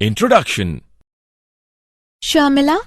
Introduction. Sharmila,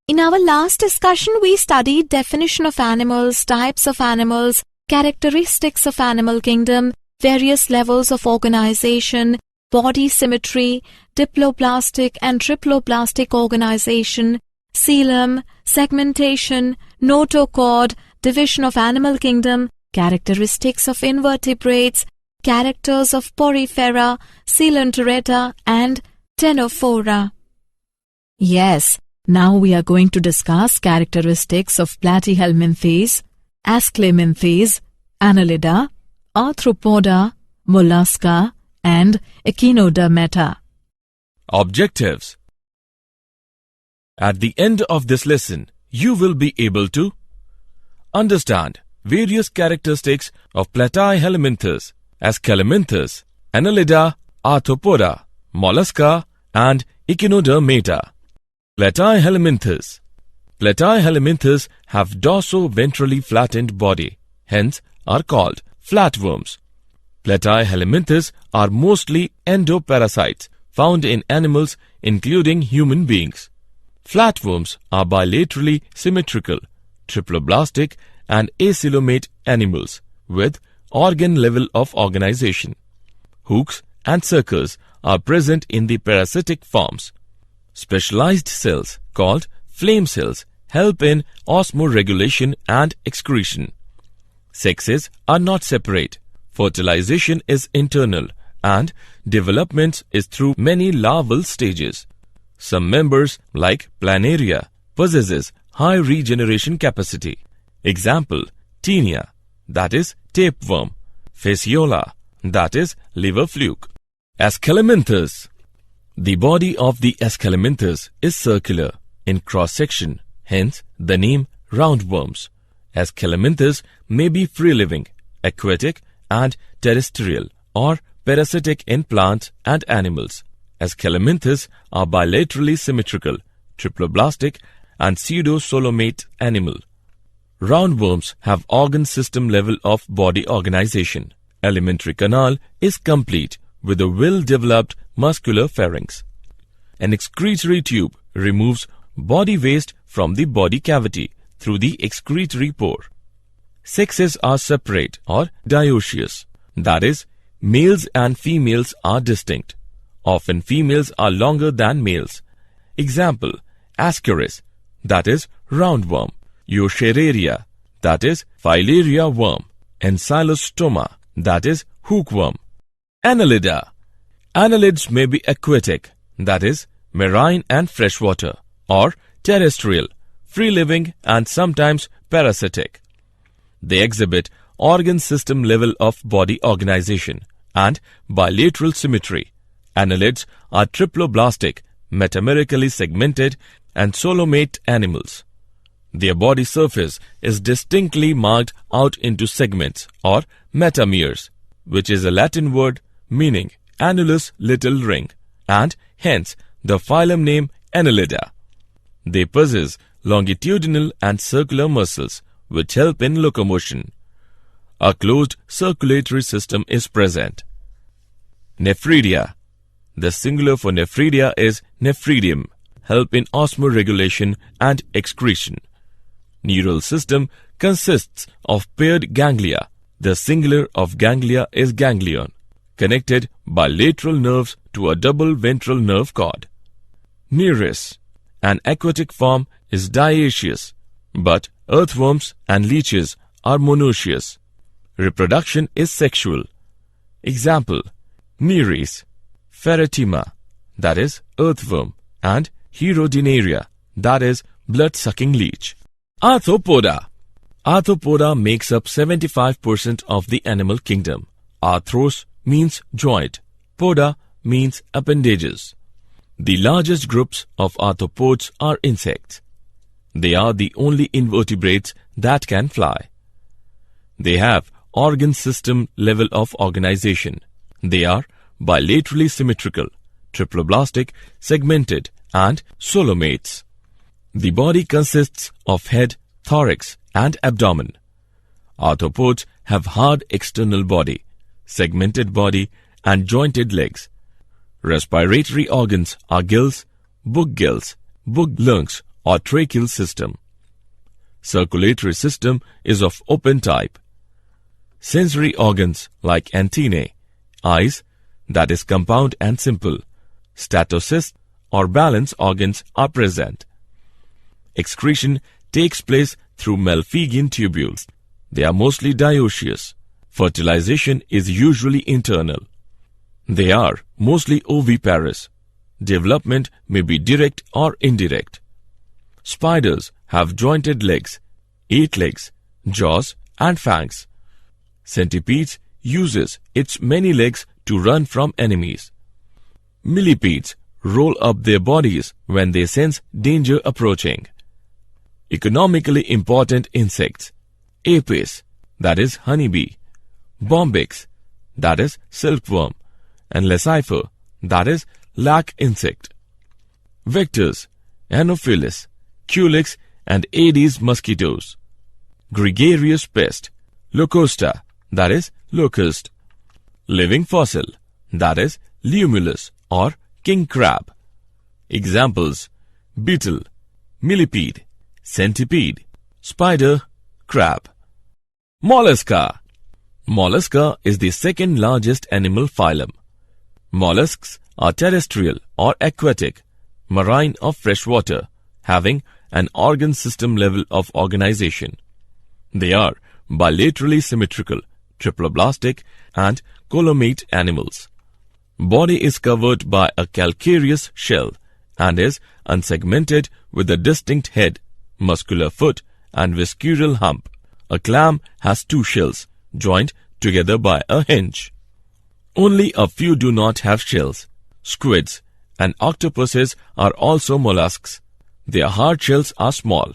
in our last discussion we studied definition of animals, types of animals, characteristics of animal kingdom, various levels of organization, body symmetry, diploblastic and triploblastic organization, coelom, segmentation, notochord, division of animal kingdom, characteristics of invertebrates, characters of porifera, coelenterata and ctenophora. Yes, now we are going to discuss characteristics of platyhelminthes, ascleminthes, annelida, arthropoda, mollusca and echinodermata. Objectives. At the end of this lesson, you will be able to understand various characteristics of platyhelminthes, ascleminthes, annelida, arthropoda, mollusca and echinodermata. Platyhelminthes. Platyhelminthes have dorso-ventrally flattened body, hence are called flatworms. Platyhelminthes are mostly endoparasites found in animals including human beings. Flatworms are bilaterally symmetrical, triploblastic and acoelomate animals with organ level of organization. Hooks and suckers are present in the parasitic forms. Specialized cells called flame cells help in osmoregulation and excretion. Sexes are not separate. Fertilization is internal and development is through many larval stages. Some members like planaria possesses high regeneration capacity. Example, Taenia, that is tapeworm, Fasciola, that is liver fluke. Ascleminthes. The body of the ascleminthes is circular in cross-section, hence the name roundworms. Ascleminthes may be free-living, aquatic and terrestrial or parasitic in plants and animals. Ascleminthes are bilaterally symmetrical, triploblastic and pseudo-solomate animal. Roundworms have organ system level of body organization. Alimentary canal is complete with a well-developed muscular pharynx. An excretory tube removes body waste from the body cavity through the excretory pore. Sexes are separate or dioecious, that is, males and females are distinct. Often females are longer than males. Example, Ascaris, that is roundworm, Eucheraria, that is filaria worm, Ancylostoma, that is hookworm. Annelida. Annelids may be aquatic, that is marine and freshwater, or terrestrial, free-living and sometimes parasitic. They exhibit organ system level of body organization and bilateral symmetry. Annelids are triploblastic, metamerically segmented and solomate animals. Their body surface is distinctly marked out into segments or metameres, which is a Latin word meaning annulus little ring, and hence the phylum name Annelida. They possess longitudinal and circular muscles which help in locomotion. A closed circulatory system is present. Nephridia. The singular for nephridia is nephridium, help in osmoregulation and excretion. Neural system consists of paired ganglia. The singular of ganglia is ganglion, connected by lateral nerves to a double ventral nerve cord. Nereis. An aquatic form is dioecious, but earthworms and leeches are monoecious. Reproduction is sexual. Example, Nereis, Ferretima, that is earthworm, and Herodinaria, that is blood-sucking leech. Arthropoda. Arthropoda makes up 75% of the animal kingdom. Arthros means joint, poda means appendages. The largest groups of arthropods are insects. They are the only invertebrates that can fly. They have organ system level of organization. They are bilaterally symmetrical, triploblastic, segmented and solomates. The body consists of head, thorax and abdomen. Arthropods have hard external body, segmented body and jointed legs. Respiratory organs are gills, book lungs or tracheal system. Circulatory system is of open type. Sensory organs like antennae, eyes, that is compound and simple. Statocysts or balance organs are present. Excretion takes place through Malpighian tubules. They are mostly dioecious. Fertilization is usually internal. They are mostly oviparous. Development may be direct or indirect. Spiders have jointed legs, 8 legs, jaws and fangs. Centipedes uses its many legs to run from enemies. Millipedes roll up their bodies when they sense danger approaching. Economically important insects: Apis, that is honeybee, Bombyx, that is silkworm, and Leucifer, that is lac insect. Vectors: Anopheles, Culex, and Aedes mosquitoes. Gregarious pest: Locusta, that is locust. Living fossil, that is Limulus or king crab. Examples: beetle, millipede, centipede, spider, crab. Mollusca. Mollusca is the second largest animal phylum. Mollusks are terrestrial or aquatic, marine or freshwater, having an organ system level of organization. They are bilaterally symmetrical, triploblastic, and columnate animals. Body is covered by a calcareous shell and is unsegmented with a distinct head, muscular foot, and visceral hump. A clam has 2 shells joined together by a hinge. Only a few do not have shells. Squids and octopuses are also mollusks. Their hard shells are small,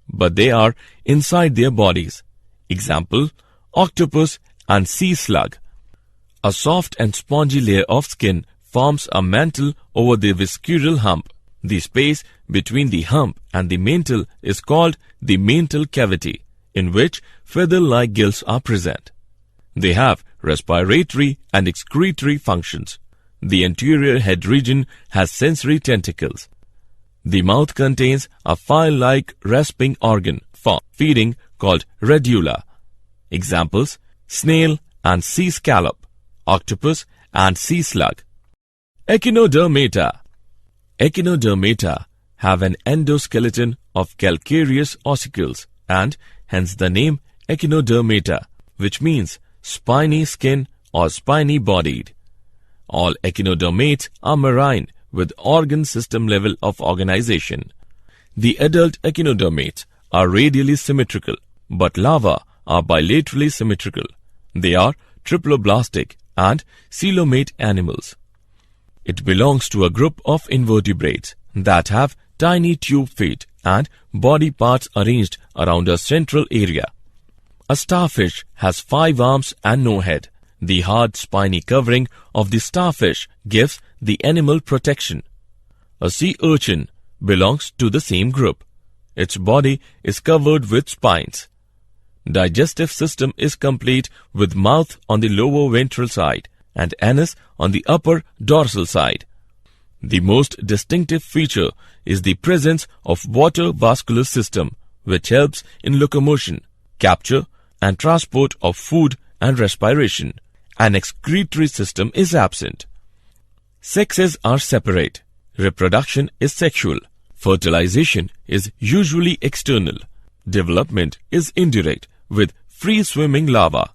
but they are inside their bodies. Example: octopus and sea slug. A soft and spongy layer of skin forms a mantle over the visceral hump. The space between the hump and the mantle is called the mantle cavity, in which feather-like gills are present. They have respiratory and excretory functions. The anterior head region has sensory tentacles. The mouth contains a file-like rasping organ for feeding called radula. Examples: snail and sea scallop, octopus and sea slug. Echinodermata. Echinodermata have an endoskeleton of calcareous ossicles and hence the name echinodermata, which means spiny skin or spiny bodied. All echinodermates are marine with organ system level of organization. The adult echinodermates are radially symmetrical, but larvae are bilaterally symmetrical. They are triploblastic and coelomate animals. It belongs to a group of invertebrates that have tiny tube feet and body parts arranged around a central area. A starfish has 5 arms and no head. The hard spiny covering of the starfish gives the animal protection. A sea urchin belongs to the same group. Its body is covered with spines. Digestive system is complete with mouth on the lower ventral side and anus on the upper dorsal side. The most distinctive feature is the presence of water vascular system, which helps in locomotion, capture and transport of food and respiration. An excretory system is absent. Sexes are separate. Reproduction is sexual. Fertilization is usually external. Development is indirect with free-swimming larvae.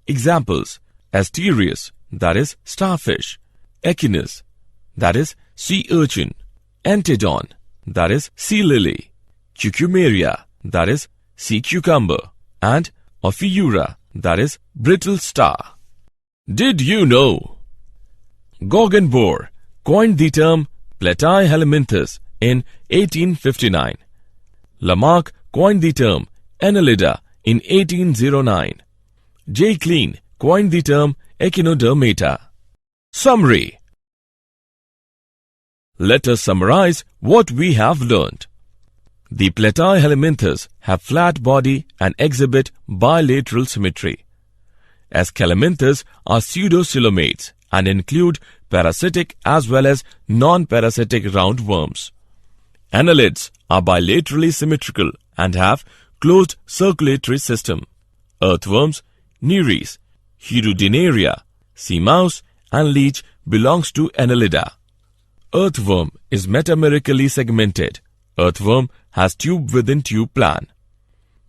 Examples: Asterius, that is starfish; Echinus, that is sea urchin; Antedon, that is sea lily; Cucumeria, that is sea cucumber; and Ophiura, that is brittle star. Did you know? Goggenbohr coined the term Platyhelminthes in 1859. Lamarck coined the term Annelida in 1809. J. Klein coined the term Echinodermata. Summary. Let us summarize what we have learnt. The Platyhelminthes have flat body and exhibit bilateral symmetry. Escalaminths are pseudocoelomates and include parasitic as well as non-parasitic roundworms. Annelids are bilaterally symmetrical and have closed circulatory system. Earthworms, Nereis, Hirudinaria, sea mouse and leech belongs to Annelida. Earthworm is metamerically segmented. Earthworm has tube within tube plan.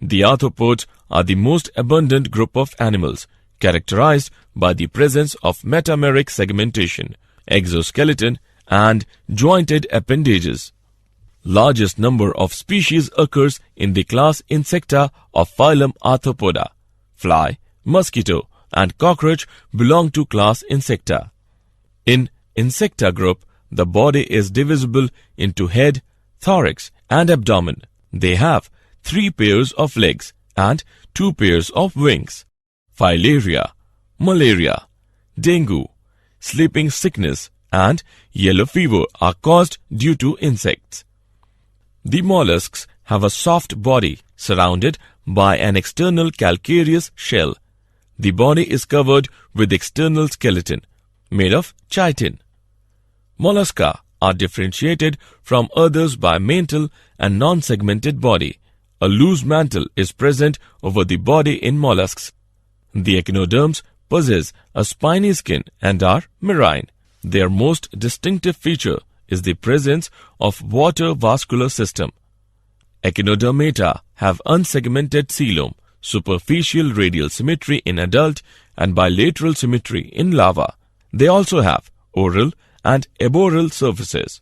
The arthropods are the most abundant group of animals, characterized by the presence of metameric segmentation, exoskeleton and jointed appendages. Largest number of species occurs in the class Insecta of phylum Arthropoda. Fly, mosquito and cockroach belong to class Insecta. In Insecta group, the body is divisible into head, thorax and abdomen. They have 3 pairs of legs and 2 pairs of wings. Filaria, malaria, dengue, sleeping sickness and yellow fever are caused due to insects. The mollusks have a soft body surrounded by an external calcareous shell. The body is covered with external skeleton made of chitin. Mollusca are differentiated from others by mantle and non-segmented body. A loose mantle is present over the body in mollusks. The echinoderms possess a spiny skin and are marine. Their most distinctive feature is the presence of water vascular system. Echinodermata have unsegmented coelom, superficial radial symmetry in adult and bilateral symmetry in larva. They also have oral and aboral surfaces.